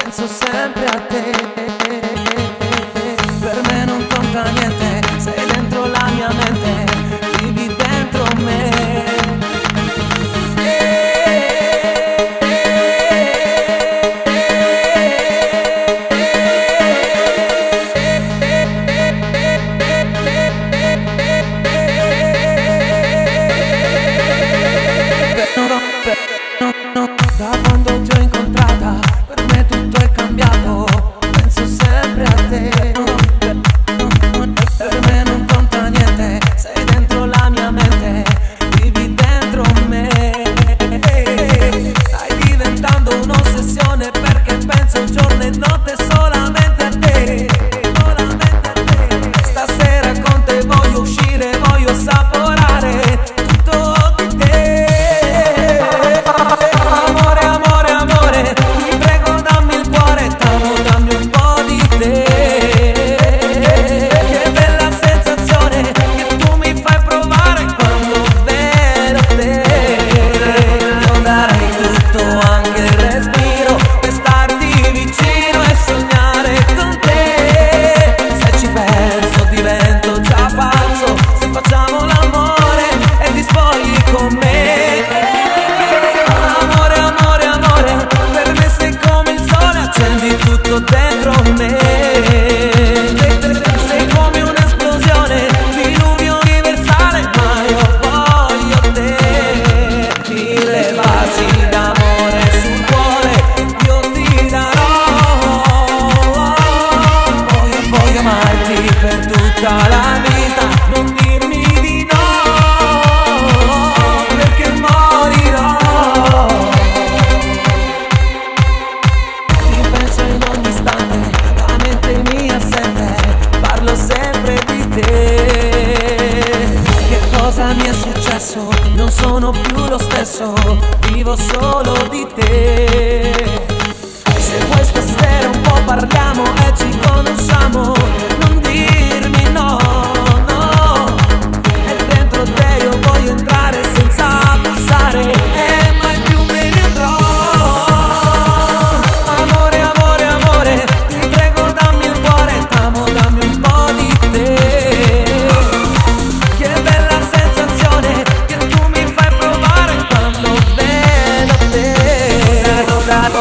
Penso sempre a te, per me non conta niente, sei dentro la mia mente, vivi dentro me. Da quando ti ho incontrata, per me tutto è cambiato, penso sempre a te. Per me non conta niente, sei dentro la mia mente, vivi dentro me. Stai diventando un'ossessione perché penso giorno e notte solamente a te. Stasera con te voglio uscire, voglio assaporare tutto di te. Amore, amore, amore, ti prego dammi il cuore, dammi un po' di te. Che bella sensazione che tu mi fai provare quando vedo te. Io darei tutto, anche il respiro, per starti vicino e sognare con te. Se ci penso divento già pazzo, se facciamo l'amore e ti spogli con me. Accendi tutto dentro me, sei come un'esplosione, diluvio universale, ma io voglio te. 1000 baci d'amore sul cuore io ti darò, voglio amarti per tutta la vita, non dirmi di no, perché morirò. Mi è successo, non sono più lo stesso, vivo solo di te. Se vuoi stasera un po' parliamo e ci conosciamo, non dirmi no, no. E dentro te io voglio entrare senza passare e mai più me ne andrò. Amore, amore, amore, ti prego dammi il cuore, dammi un po' di te.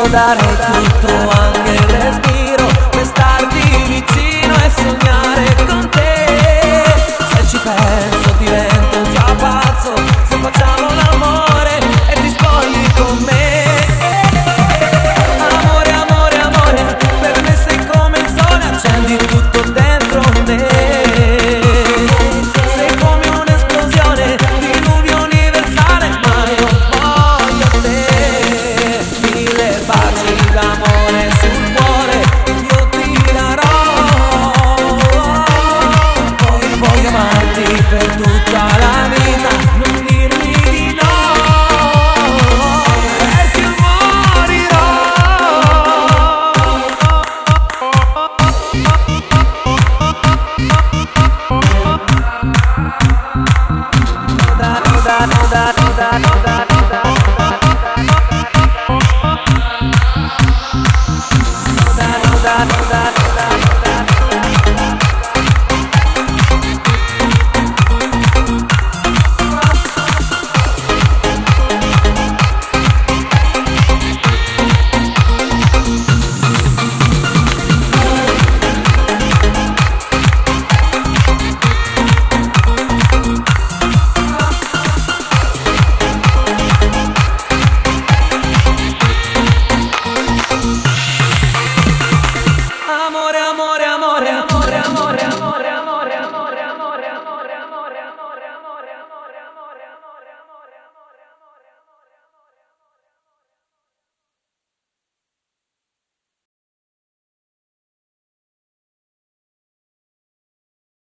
Darei tutto, anche il respiro, per starti vicino e sognare con te. Se ci penso divento già pazzo, se facciamo l'amore e ti spogli con me. Amore, amore, amore, per me sei come il sole, accendi tutto dentro me. Sei come un'esplosione, diluvio universale, ma io voglio te. 1000 baci d'amore sul cuore io ti darò, voglio amarti per tutta la vita, non dirmi di no, perché morirò. Da